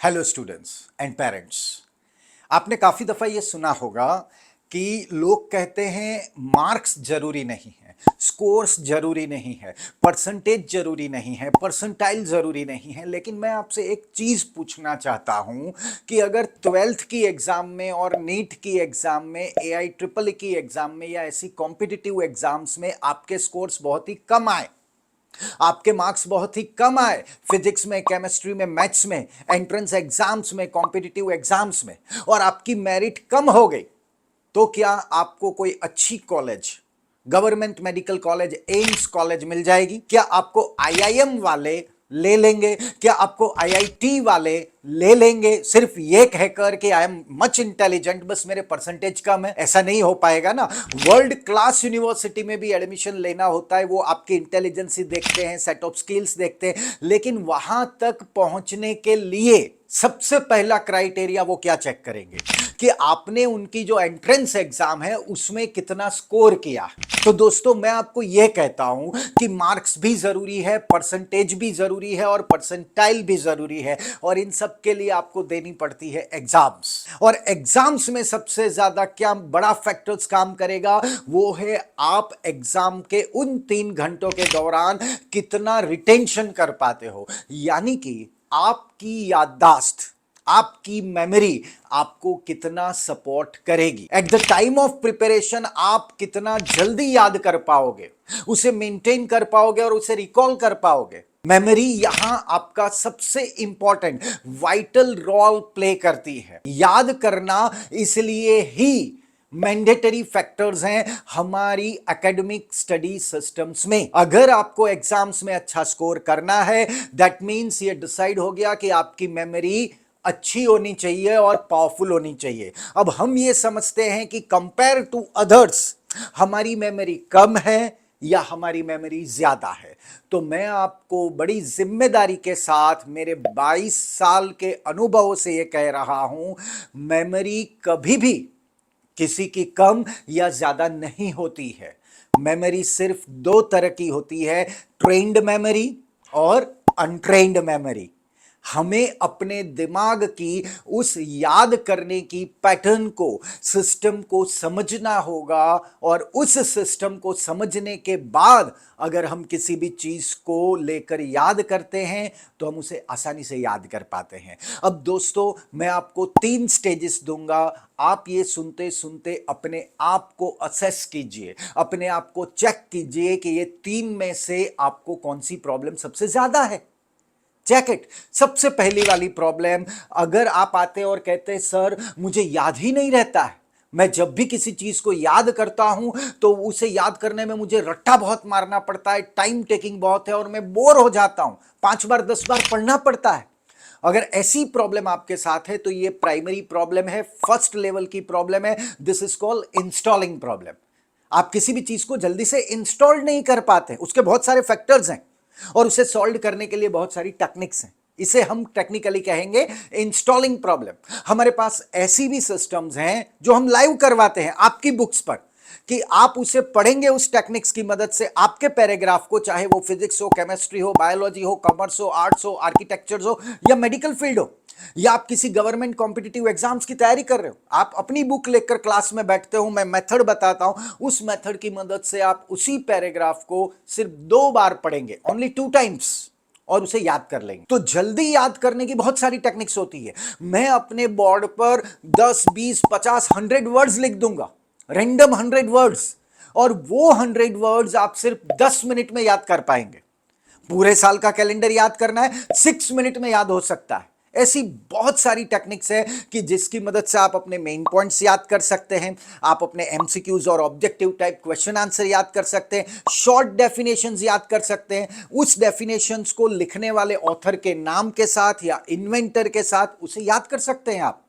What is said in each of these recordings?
Hello students and parents. आपने काफ़ी दफ़ा ये सुना होगा कि लोग कहते हैं मार्क्स जरूरी नहीं है, स्कोर्स जरूरी नहीं है, परसेंटेज जरूरी नहीं है, परसेंटाइल जरूरी नहीं है। लेकिन मैं आपसे एक चीज़ पूछना चाहता हूं कि अगर ट्वेल्थ की एग्ज़ाम में और नीट की एग्ज़ाम में, एआई ट्रिपल की एग्ज़ाम में या ऐसी कॉम्पिटिटिव एग्ज़ाम्स में आपके स्कोर्स बहुत ही कम आए, आपके मार्क्स बहुत ही कम आए, फिजिक्स में, केमिस्ट्री में, मैथ्स में, एंट्रेंस एग्जाम्स में, कॉम्पिटिटिव एग्जाम्स में, और आपकी मेरिट कम हो गई, तो क्या आपको कोई अच्छी college, government medical college, AIIMS college मिल जाएगी? क्या आपको आईआईएम वाले ले लेंगे? क्या आपको आईआईटी वाले ले लेंगे सिर्फ ये कहकर कि आई एम मच इंटेलिजेंट, बस मेरे परसेंटेज कम है? ऐसा नहीं हो पाएगा ना। वर्ल्ड क्लास यूनिवर्सिटी में भी एडमिशन लेना होता है, वो आपकी इंटेलिजेंस ही देखते हैं, सेट ऑफ स्किल्स देखते हैं, लेकिन वहां तक पहुंचने के लिए सबसे पहला क्राइटेरिया वो क्या चेक करेंगे कि आपने उनकी जो एंट्रेंस एग्जाम है उसमें कितना स्कोर किया। तो दोस्तों, मैं आपको यह कहता हूं कि मार्क्स भी जरूरी है, परसेंटेज भी जरूरी है और परसेंटाइल भी जरूरी है, और इन सब के लिए आपको देनी पड़ती है एग्जाम्स। और एग्जाम्स में सबसे ज्यादा क्या बड़ा फैक्टर्स काम करेगा, वो है आप एग्जाम के उन 3 घंटों के दौरान कितना रिटेंशन कर पाते हो, यानी कि आपकी याददाश्त, आपकी मेमोरी आपको कितना सपोर्ट करेगी। At the time of preparation आप कितना जल्दी याद कर पाओगे, उसे मेंटेन कर पाओगे और उसे रिकॉल कर पाओगे। मेमोरी यहां आपका सबसे इंपॉर्टेंट वाइटल रोल प्ले करती है। याद करना इसलिए ही मैंडेटरी फैक्टर्स हैं हमारी एकेडमिक स्टडी सिस्टम्स में। अगर आपको एग्जाम्स में अच्छा स्कोर करना है, दैट मीन्स ये डिसाइड हो गया कि आपकी मेमोरी अच्छी होनी चाहिए और पावरफुल होनी चाहिए। अब हम ये समझते हैं कि कंपेयर टू अदर्स हमारी मेमोरी कम है या हमारी मेमोरी ज्यादा है। तो मैं आपको बड़ी जिम्मेदारी के साथ मेरे 22 साल के अनुभव से ये कह रहा हूं, मेमोरी कभी भी किसी की कम या ज्यादा नहीं होती है। मेमोरी सिर्फ 2 तरह की होती है, ट्रेन्ड मेमोरी और अनट्रेन्ड मेमोरी। हमें अपने दिमाग की उस याद करने की पैटर्न को, सिस्टम को समझना होगा, और उस सिस्टम को समझने के बाद अगर हम किसी भी चीज को लेकर याद करते हैं तो हम उसे आसानी से याद कर पाते हैं। अब दोस्तों, मैं आपको 3 स्टेजेस दूंगा। आप ये सुनते सुनते अपने आप को असेस कीजिए, अपने आप को चेक कीजिए कि ये 3 में से आपको कौन सी प्रॉब्लम सबसे ज्यादा है। Check it. सबसे पहली वाली प्रॉब्लम, अगर आप आते और कहते सर मुझे याद ही नहीं रहता है, मैं जब भी किसी चीज को याद करता हूं तो उसे याद करने में मुझे रट्टा बहुत मारना पड़ता है, टाइम टेकिंग बहुत है और मैं बोर हो जाता हूं, 5 बार 10 बार पढ़ना पड़ता है। अगर ऐसी प्रॉब्लम आपके साथ है तो ये प्राइमरी प्रॉब्लम है, फर्स्ट लेवल की प्रॉब्लम है। This is called installing problem. आप किसी भी चीज को जल्दी से इंस्टॉल नहीं कर पाते, उसके बहुत सारे फैक्टर्स हैं और उसे सॉल्व करने के लिए बहुत सारी टेक्निक्स हैं। इसे हम टेक्निकली कहेंगे इंस्टॉलिंग प्रॉब्लम। हमारे पास ऐसी भी सिस्टम्स हैं जो हम लाइव करवाते हैं आपकी बुक्स पर, कि आप उसे पढ़ेंगे उस टेक्निक्स की मदद से, आपके पैराग्राफ को, चाहे वो फिजिक्स हो, केमिस्ट्री हो, बायोलॉजी हो, कॉमर्स हो, आर्ट्स हो, आर्किटेक्चर हो या मेडिकल फील्ड हो, या आप किसी गवर्नमेंट कॉम्पिटिटिव एग्जाम्स की तैयारी कर रहे हो, आप अपनी बुक लेकर क्लास में बैठते हो, मैं मेथड बताता हूं, उस मेथड की मदद से आप उसी पैराग्राफ को सिर्फ 2 बार पढ़ेंगे, ओनली 2 टाइम्स, और उसे याद कर लेंगे। तो जल्दी याद करने की बहुत सारी टेक्निक्स होती है। मैं अपने बोर्ड पर 10, 20, 50, 100 वर्ड्स लिख दूंगा, रैंडम 100 वर्ड्स, और वो 100 वर्ड्स आप सिर्फ 10 मिनट में याद कर पाएंगे। पूरे साल का कैलेंडर याद करना है, 6 मिनट में याद हो सकता है। ऐसी बहुत सारी टेक्निक्स है कि जिसकी मदद से आप अपने मेन पॉइंट्स याद कर सकते हैं, आप अपने एमसीक्यूज और ऑब्जेक्टिव टाइप क्वेश्चन आंसर याद कर सकते हैं, शॉर्ट डेफिनेशंस याद कर सकते हैं, उस डेफिनेशंस को लिखने वाले ऑथर के नाम के साथ या इन्वेंटर के साथ उसे याद कर सकते हैं। आप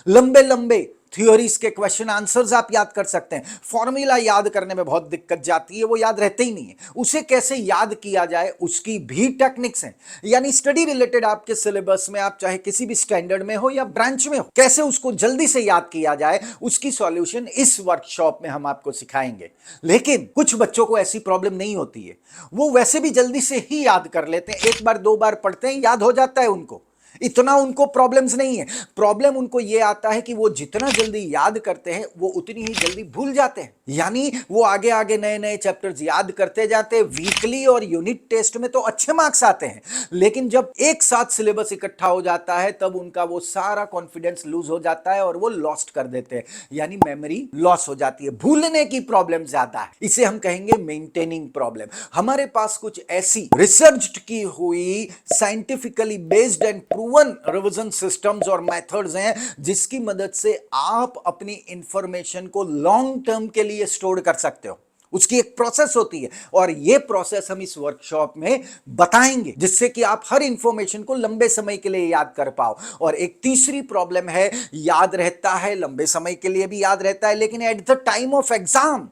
लंबे लंबे थ्योरीज के क्वेश्चन आंसर्स आप याद कर सकते हैं। फॉर्मूला याद करने में बहुत दिक्कत जाती है, वो याद रहते ही नहीं है, उसे कैसे याद किया जाए उसकी भी टेक्निक्स हैं। यानी स्टडी रिलेटेड आपके सिलेबस में, आप चाहे किसी भी स्टैंडर्ड में हो या ब्रांच में हो, कैसे उसको जल्दी से याद किया जाए उसकी सॉल्यूशन इस वर्कशॉप में हम आपको सिखाएंगे। लेकिन कुछ बच्चों को ऐसी प्रॉब्लम नहीं होती है, वो वैसे भी जल्दी से ही याद कर लेते हैं, 1 बार 2 बार पढ़ते हैं, याद हो जाता है उनको। इतना उनको प्रॉब्लम्स नहीं है। प्रॉब्लम उनको ये आता है कि वो जितना जल्दी याद करते हैं वो उतनी ही जल्दी भूल जाते हैं। यानी वो आगे आगे नए नए चैप्टर्स याद करते जाते हैं। वीकली और यूनिट टेस्ट में तो अच्छे मार्क्स आते हैं, लेकिन जब एक साथ सिलेबस इकट्ठा हो जाता है तब उनका वो सारा कॉन्फिडेंस लूज हो जाता है और वो लॉस्ट कर देते हैं, यानी मेमोरी लॉस हो जाती है। भूलने की प्रॉब्लम ज्यादा है, इसे हम कहेंगे मेंटेनिंग प्रॉब्लम। हमारे पास कुछ ऐसी रिसर्च की हुई scientifically based and proven revision systems और मेथड्स हैं जिसकी मदद से आप अपनी इंफॉर्मेशन को लॉन्ग टर्म के लिए स्टोर कर सकते हो। उसकी एक प्रोसेस होती है और ये प्रोसेस हम इस वर्कशॉप में बताएंगे, जिससे कि आप हर इंफॉर्मेशन को लंबे समय के लिए याद कर पाओ। और एक तीसरी प्रॉब्लम है, याद रहता है, लंबे समय के लिए भी याद रहता है, लेकिन at the time of exam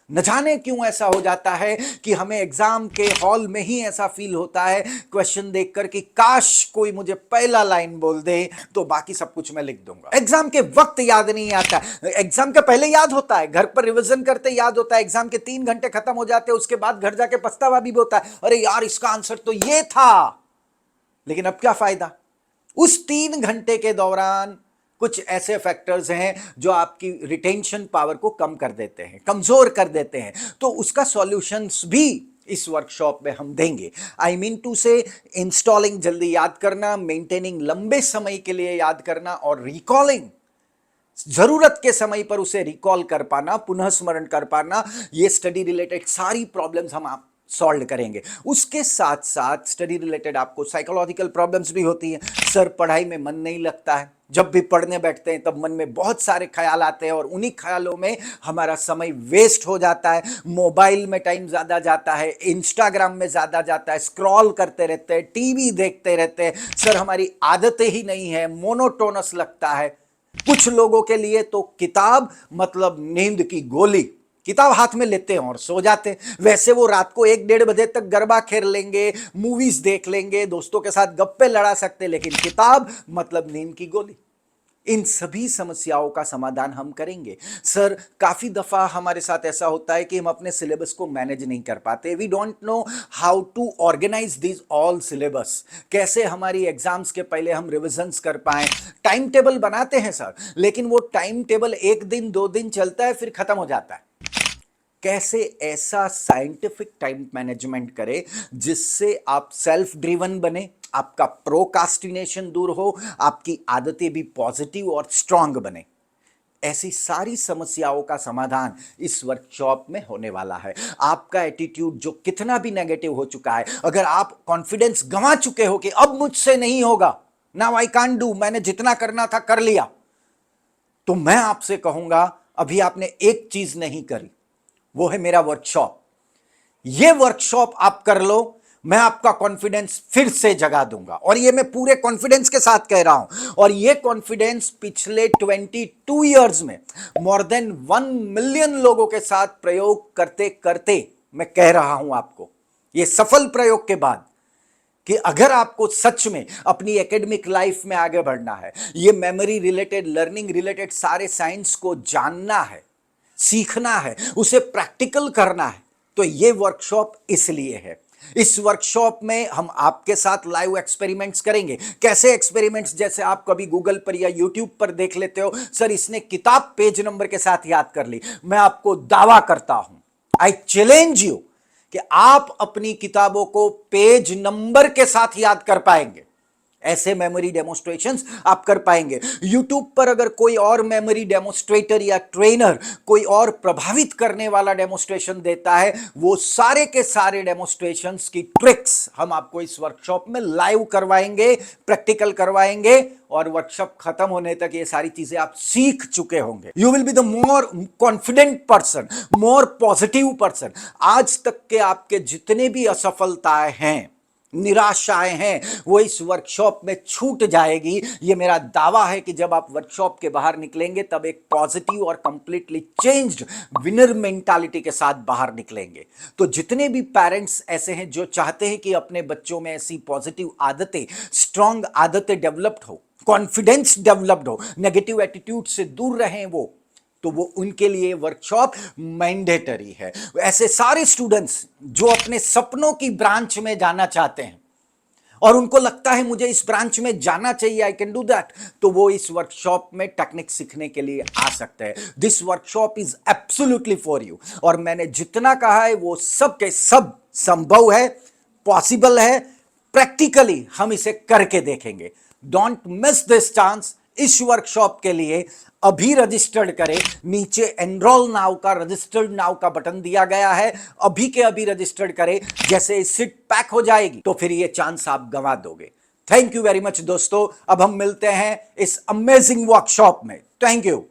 न जाने क्यों ऐसा हो जाता है कि हमें एग्जाम के हॉल में ही ऐसा फील होता है क्वेश्चन देखकर कि काश कोई मुझे पहला लाइन बोल दे तो बाकी सब कुछ मैं लिख दूंगा। एग्जाम के वक्त याद नहीं आता, एग्जाम के पहले याद होता है, घर पर रिवीजन करते याद होता है, एग्जाम के 3 घंटे खत्म हो जाते हैं, उसके बाद घर जाके पछतावा भी होता है, अरे यार इसका आंसर तो ये था। लेकिन अब क्या फायदा, उस 3 घंटे के दौरान कुछ ऐसे फैक्टर्स हैं जो आपकी रिटेंशन पावर को कम कर देते हैं, कमजोर कर देते हैं। तो उसका सॉल्यूशंस भी इस वर्कशॉप में हम देंगे। आई मीन टू से इंस्टॉलिंग जल्दी याद करना, मेंटेनिंग लंबे समय के लिए याद करना, और रिकॉलिंग जरूरत के समय पर उसे रिकॉल कर पाना, पुनः स्मरण कर पाना। ये स्टडी रिलेटेड सारी प्रॉब्लम्स हम आप सॉल्व करेंगे। उसके साथ साथ स्टडी रिलेटेड आपको साइकोलॉजिकल प्रॉब्लम्स भी होती हैं। सर पढ़ाई में मन नहीं लगता है, जब भी पढ़ने बैठते हैं तब मन में बहुत सारे ख्याल आते हैं और उन्हीं ख्यालों में हमारा समय वेस्ट हो जाता है। मोबाइल में टाइम ज़्यादा जाता है, इंस्टाग्राम में ज़्यादा जाता है, स्क्रॉल करते रहते हैं, टीवी देखते रहते हैं। सर हमारी आदतें ही नहीं है, मोनोटोनस लगता है। कुछ लोगों के लिए तो किताब मतलब नींद की गोली, किताब हाथ में लेते हैं और सो जाते हैं। वैसे वो रात को 1-1:30 बजे तक गरबा खेल लेंगे, मूवीज देख लेंगे, दोस्तों के साथ गप्पे लड़ा सकते, लेकिन किताब मतलब नींद की गोली। इन सभी समस्याओं का समाधान हम करेंगे। सर काफी दफा हमारे साथ ऐसा होता है कि हम अपने सिलेबस को मैनेज नहीं कर पाते। We don't know how to organise this all syllabus. कैसे हमारी एग्जाम्स के पहले हम रिविजन्स कर पाए। टाइम टेबल बनाते हैं सर, लेकिन वो टाइम टेबल 1 दिन 2 दिन चलता है, फिर खत्म हो जाता है। कैसे ऐसा साइंटिफिक टाइम मैनेजमेंट करें जिससे आप सेल्फ ड्रिवन बने, आपका प्रोकास्टिनेशन दूर हो, आपकी आदतें भी पॉजिटिव और स्ट्रांग बने। ऐसी सारी समस्याओं का समाधान इस वर्कशॉप में होने वाला है। आपका एटीट्यूड जो कितना भी नेगेटिव हो चुका है, अगर आप कॉन्फिडेंस गंवा चुके हो कि अब मुझसे नहीं होगा, नाउ आई कांट डू, मैंने जितना करना था कर लिया, तो मैं आपसे कहूंगा अभी आपने एक चीज नहीं करी, वो है मेरा वर्कशॉप। ये वर्कशॉप आप कर लो, मैं आपका कॉन्फिडेंस फिर से जगा दूंगा। और ये मैं पूरे कॉन्फिडेंस के साथ कह रहा हूं। और ये कॉन्फिडेंस पिछले 22 इयर्स में मोर देन 1 मिलियन लोगों के साथ प्रयोग करते करते मैं कह रहा हूं आपको, ये सफल प्रयोग के बाद, कि अगर आपको सच में अपनी एकेडमिक लाइफ में आगे बढ़ना है, ये मेमोरी रिलेटेड, लर्निंग रिलेटेड सारे साइंस को जानना है, सीखना है, उसे प्रैक्टिकल करना है, तो ये वर्कशॉप इसलिए है। इस वर्कशॉप में हम आपके साथ लाइव एक्सपेरिमेंट्स करेंगे। कैसे एक्सपेरिमेंट्स, जैसे आप कभी गूगल पर या यूट्यूब पर देख लेते हो, सर इसने किताब पेज नंबर के साथ याद कर ली। मैं आपको दावा करता हूं, आई चैलेंज यू, कि आप अपनी किताबों को पेज नंबर के साथ याद कर पाएंगे। ऐसे मेमोरी डेमोस्ट्रेशंस आप कर पाएंगे। YouTube पर अगर कोई और मेमोरी डेमोस्ट्रेटर या ट्रेनर कोई और प्रभावित करने वाला डेमोस्ट्रेशन देता है, वो सारे के सारे डेमोस्ट्रेशंस की ट्रिक्स हम आपको इस वर्कशॉप में लाइव करवाएंगे, प्रैक्टिकल करवाएंगे, और वर्कशॉप खत्म होने तक ये सारी चीजें आप सीख चुके होंगे। You will be the more confident person, more positive person. आज तक के आपके जितने भी असफलताएं हैं, निराशाएं हैं, वो इस वर्कशॉप में छूट जाएगी। ये मेरा दावा है कि जब आप वर्कशॉप के बाहर निकलेंगे तब एक पॉजिटिव और कंप्लीटली चेंज्ड विनर मेंटालिटी के साथ बाहर निकलेंगे। तो जितने भी पेरेंट्स ऐसे हैं जो चाहते हैं कि अपने बच्चों में ऐसी पॉजिटिव आदतें, स्ट्रांग आदतें डेवलप्ड हो, कॉन्फिडेंस डेवलप्ड हो, नेगेटिव एटीट्यूड से दूर रहें वो, तो वो उनके लिए वर्कशॉप मैंडेटरी है। ऐसे सारे स्टूडेंट्स जो अपने सपनों की ब्रांच में जाना चाहते हैं और उनको लगता है मुझे इस ब्रांच में जाना चाहिए, आई कैन डू दैट, तो वो इस वर्कशॉप में टेक्निक सीखने के लिए आ सकते हैं। This workshop is absolutely for you. और मैंने जितना कहा है वो सब के सब संभव है, पॉसिबल है, प्रैक्टिकली हम इसे करके देखेंगे। Don't miss this chance. इस वर्कशॉप के लिए अभी रजिस्टर्ड करें, नीचे एनरोल नाउ का, रजिस्टर्ड नाउ का बटन दिया गया है, अभी के अभी रजिस्टर्ड करें। जैसे सीट पैक हो जाएगी तो फिर ये चांस आप गंवा दोगे। थैंक यू वेरी मच दोस्तों, अब हम मिलते हैं इस अमेजिंग वर्कशॉप में। Thank you.